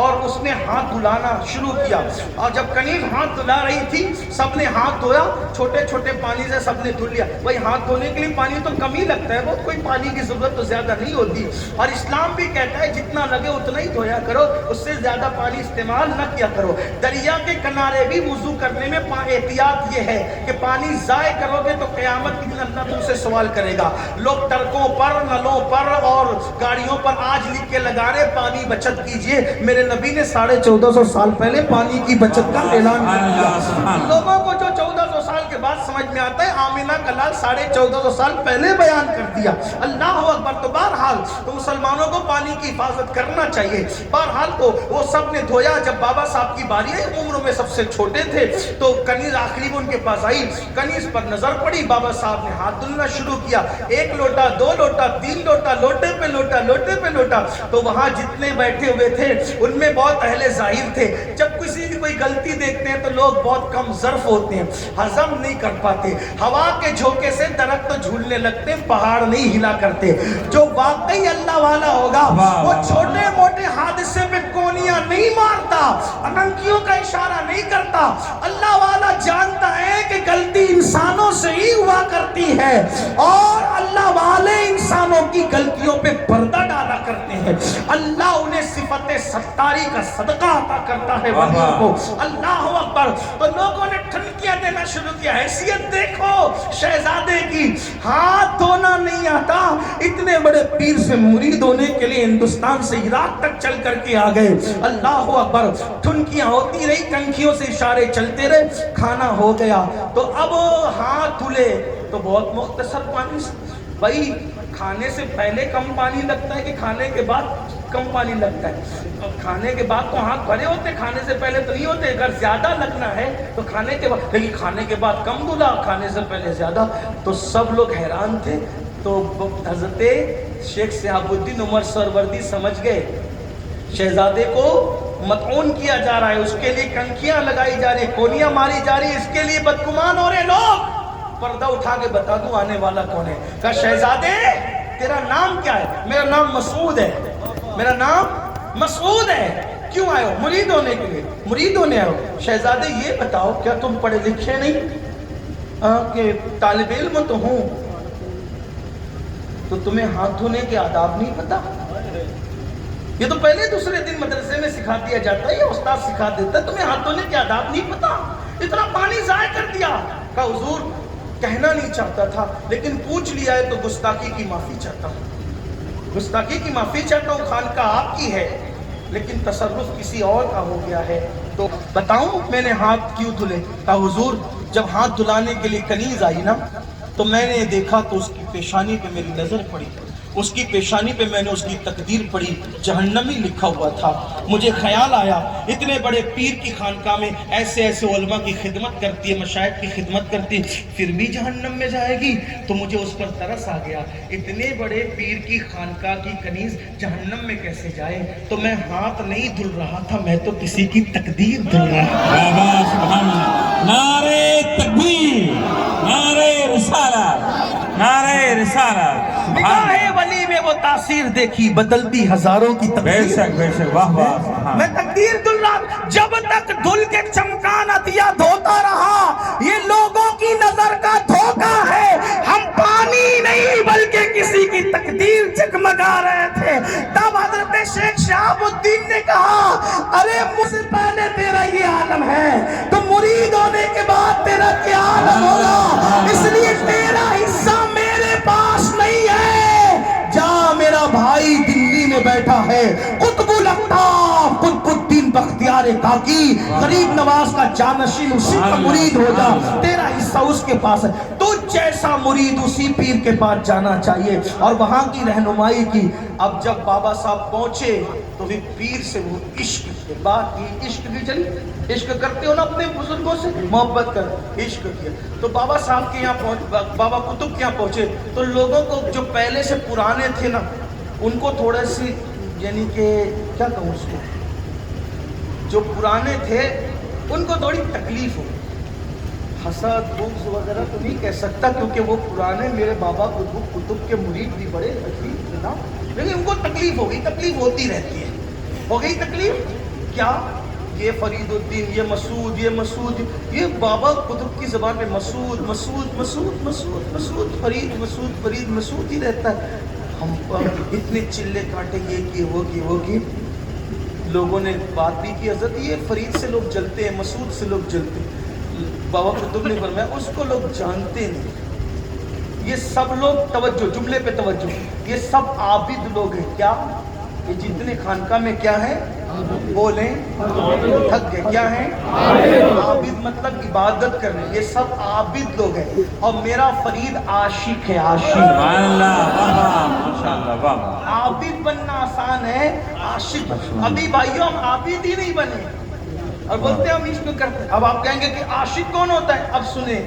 اور اس نے ہاتھ دھلانا شروع کیا، اور جب کنیز ہاتھ دھلا رہی تھی سب نے ہاتھ دھویا، چھوٹے چھوٹے پانی سے سب نے دھل لیا۔ بھائی ہاتھ دھونے کے لیے پانی تو کم ہی لگتا ہے، وہ کوئی پانی کی ضرورت تو زیادہ نہیں ہوتی، اور اسلام بھی کہتا ہے جتنا لگے اتنا ہی دھویا کرو، اس سے زیادہ پانی استعمال نہ کیا کرو۔ دریا کے کنارے بھی وضو کرنے میں احتیاط یہ ہے کہ پانی ضائع کرو گے تو قیامت کے دن اللہ تم سے سوال کرے گا۔ لوگ ٹرکوں پر، نلوں پر اور گاڑیوں پر آج لکھ کے لگا رہے پانی بچت کیجئے، میرے نبی نے 1450 سال پہلے پانی کی بچت کا اعلان کیا۔ لوگوں کو جو 1400 سال کے بعد سمجھ میں آتا ہے، آمینہ کا لال 1450 سال پہلے بیان کر دیا۔ اللہ اکبر۔ تو بہرحال تو مسلمانوں کو پانی کی حفاظت کرنا چاہیے۔ بہرحال تو وہ سب نے دھویا، جب بابا صاحب کی باری آئی، عمر میں سب سے چھوٹے تھے، تو کنیز آخری میں ان کے پاس آئی، کنیز پر نظر پڑی، بابا صاحب نے ہاتھ دھلنا شروع کیا، 1 لوٹا 2 لوٹا 3 لوٹا، لوٹے پہ لوٹا لوٹے پہ لوٹا۔ تو وہاں جتنے بیٹھے ہوئے تھے ان میں بہت اہل ظاہر تھے، جب کسی کی کوئی غلطی دیکھتے ہیں تو لوگ بہت کم ظرف ہوتے ہیں، ہضم نہیں کر پاتے، ہوا کے جھونکے سے درخت جھولنے لگتے ہیں، پہاڑ نہیں ہلا کرتے۔ جو واقعی اللہ والا ہوگا وہ چھوٹے موٹے حادثے پہ کونیاں نہیں مارتا، اننکیوں کا اشارہ نہیں کرتا۔ اللہ والا جانتا ہے کہ غلطی انسانوں سے ہی ہوا کرتی ہے، اور اللہ والے انسانوں کی غلطیوں پہ پردہ ڈالا کرتے ہیں۔ اللہ انہیں صفت ستاری کا صدقہ عطا کرتا ہے ولیوں کو۔ اللہ اکبر۔ تو لوگوں نے ٹھنکیاں دینا شروع کیا، حیثیت دیکھو شہزادے کی، ہاتھ دھونا نہیں آتا، اتنے بڑے پیر سے مرید ہونے کے لیے ہندوستان سے عراق تک چل کر کے آ گئے۔ اللہ اکبر۔ ٹھنکیاں ہوتی رہی، کنکھیوں سے اشارے چلتے رہے، کھانا ہو گیا۔ تو اب ہاتھ دھلے تو بہت مختصر پانی سے، بھائی کھانے سے پہلے کم پانی لگتا ہے کہ کھانے کے بعد کم پانی لگتا ہے؟ اب کھانے کے بعد تو ہاتھ بھرے ہوتے، کھانے سے پہلے تو نہیں ہوتے۔ اگر زیادہ لگنا ہے تو کھانے کے بعد، لیکن کھانے کے بعد کم دھلا، کھانے سے پہلے زیادہ۔ تو سب لوگ حیران تھے۔ تو حضرت شیخ شہاب الدین عمر سہروردی سمجھ گئے شہزادے کو مطعون کیا جا رہا ہے، اس کے لیے کنکھیاں لگائی جا رہی ہیں، کونیاں ماری جا رہی ہیں، اس کے لیے بدگمان ہو رہے لوگ۔ پردہ اٹھا کے بتا دوں آنے والا کون ہے۔ کہا شہزادے تیرا نام کیا ہے؟ میرا نام مسعود ہے۔ میرا نام مسعود ہے۔ کیوں آئے ہو؟ مرید ہونے کے لیے۔ مرید ہونے آئے ہو؟ شہزادے یہ بتاؤ کیا تم پڑھے لکھے نہیں؟ کہ طالب علم تو ہوں، تو تمہیں ہاتھ دھونے کے آداب نہیں پتا؟ یہ تو پہلے دوسرے دن مدرسے میں سکھا دیا جاتا ہے، یہ استاد سکھا دیتا ہے، تمہیں ہاتھ دھونے کے آداب نہیں پتا؟ اتنا پانی ضائع کر دیا۔ کہا حضور کہنا نہیں چاہتا تھا، لیکن پوچھ لیا ہے تو گستاخی کی معافی چاہتا ہوں، گستاخی کی معافی چاہتا ہوں۔ خانقاہ آپ کی ہے لیکن تصرف کسی اور کا ہو گیا ہے، تو بتاؤں میں نے ہاتھ کیوں دھلے؟ کہا حضور جب ہاتھ دھلانے کے لیے کنیز آئی نا تو میں نے دیکھا تو اس کی پیشانی پہ میری نظر پڑی، اس کی پیشانی پہ میں نے اس کی تقدیر پڑھی، جہنمی لکھا ہوا تھا۔ مجھے خیال آیا اتنے بڑے پیر کی خانقاہ میں ایسے ایسے علماء کی خدمت کرتی ہے، مشائخ کی خدمت کرتی ہے، پھر بھی جہنم میں جائے گی؟ تو مجھے اس پر ترس آ گیا، اتنے بڑے پیر کی خانقاہ کی کنیز جہنم میں کیسے جائے؟ تو میں ہاتھ نہیں دھل رہا تھا، میں تو کسی کی تقدیر دھل رہا تھا۔ سبحان اللہ، نعرہ تکبیر، نعرہ رسالت، نعرہ رسالت۔ نگاہ ولی میں وہ تاثیر دیکھی بدلتی ہزاروں کی بے تقدیر۔ شک بے شک، واہ واہ۔ میں تقدیر دھل رہا، جب تک دھل کے چمکانا دیا دھوتا رہا، یہ لوگوں کی نظر کا دھوکہ ہے، ہم پانی نہیں بلکہ کسی کی تقدیر جگمگا رہے تھے۔ تب حضرت شیخ شہاب الدین نے کہا ارے مجھ سے پہلے تیرا یہ عالم ہے تو مرید ہونے کے بعد تیرا کیا عالم ہوگا، اس لیے تیرا حصہ میرے پاس نہیں ہے۔ جا میرا بھائی دلی میں بیٹھا ہے، قطب الاقطاب قطب الدین بختیار کاکی، غریب نواز کا جانشین، اسی کا مرید ہو جا، تیرا حصہ اس کے پاس ہے۔ تو جیسا مرید اسی پیر کے پاس جانا چاہیے اور وہاں کی رہنمائی کی۔ اب جب بابا صاحب پہنچے تو پھر پیر سے وہ عشق کی بات کی، عشق کی چلی، عشق کرتے ہو نا اپنے بزرگوں سے، محبت کر، عشق کیا۔ تو بابا صاحب کے یہاں بابا قطب کے یہاں پہنچے تو لوگوں کو جو پہلے سے پرانے تھے نا ان کو تھوڑے سی، یعنی کہ کیا کہوں اس کو، جو پرانے تھے ان کو تھوڑی تکلیف ہو، حسد بغض وغیرہ تو نہیں کہہ سکتا کیونکہ وہ پرانے میرے بابا قطب کے مرید بھی بڑے تکلیف تھے نا، لیکن ان کو تکلیف ہوگی، تکلیف ہوتی رہتی ہے۔ ہو گئی تکلیف؟ کیا یہ فرید الدین، یہ مسعود، یہ بابا قطب کی زبان میں مسعود مسعود مسعود مسعود مسعود فرید مسعود فرید مسعود ہی رہتا ہے. ہم پر اتنے چلے کاٹے، یہ کی وہ کی. لوگوں نے بات بھی کی، حضرت یہ فرید سے لوگ جلتے ہیں، مسعود سے لوگ جلتے ہیں. بابا قطب نے فرمایا اس کو لوگ جانتے نہیں. یہ سب لوگ، توجہ جملے پہ توجہ، یہ سب عابد لوگ ہیں. کیا؟ یہ جتنے خانقاہ میں کیا ہے؟ بولیں تھک گئے. کیا ہیں؟ عابد مطلب عبادت کرنے. یہ سب عابد لوگ ہیں. اور میرا فرید عاشق ہے. عاشق. سبحان اللہ، واہ ماشاءاللہ واہ. عابد بننا آسان ہے، عاشق. ابھی بھائیوں ہم عابد ہی نہیں بنے اور بولتے ہیں ہم عشق کرتے ہیں. اب آپ کہیں گے کہ عاشق کون ہوتا ہے؟ اب سنیں.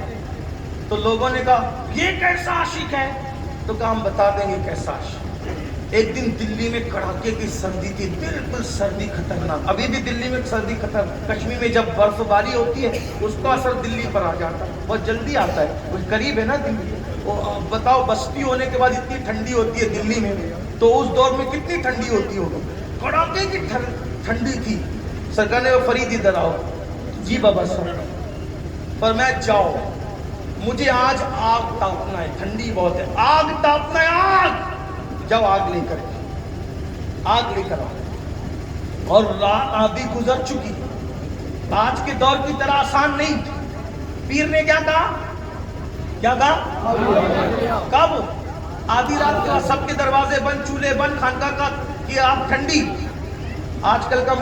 تو لوگوں نے کہا یہ کیسا عاشق ہے؟ تو کہا ہم بتا دیں گے کیسا عاشق. ایک دن دلی میں کڑاکے کی سردی تھی، بالکل سردی خطرناک. ابھی بھی دلی میں سردی خطرناک. کشمیر میں جب برف باری ہوتی ہے اس کا اثر دلی پر آ جاتا ہے، بہت جلدی آتا ہے. وہ قریب ہے نا دلی. بتاؤ بستی ہونے کے بعد اتنی ٹھنڈی ہوتی ہے دلی میں، تو اس دور میں کتنی ٹھنڈی ہوتی ہوگی. کڑاکے کی ٹھنڈی تھی. سرکار نے وہ فرید ادھر آؤ. جی بابا صاحب. پر میں جاؤ، مجھے آج آگ تاپنا ہے، ٹھنڈی بہت ہے، آگ تاپنا ہے. آگ جاؤ، آگ لے کر آؤ. اور رات آدھی گزر چکی. آج کے دور کی طرح آسان نہیں. پیر نے کیا کہا؟ کب؟ آدھی رات کے بعد سب کے دروازے بند، چولہے بند، خانقاہ کا کہ آگ ٹھنڈی. آج کل کا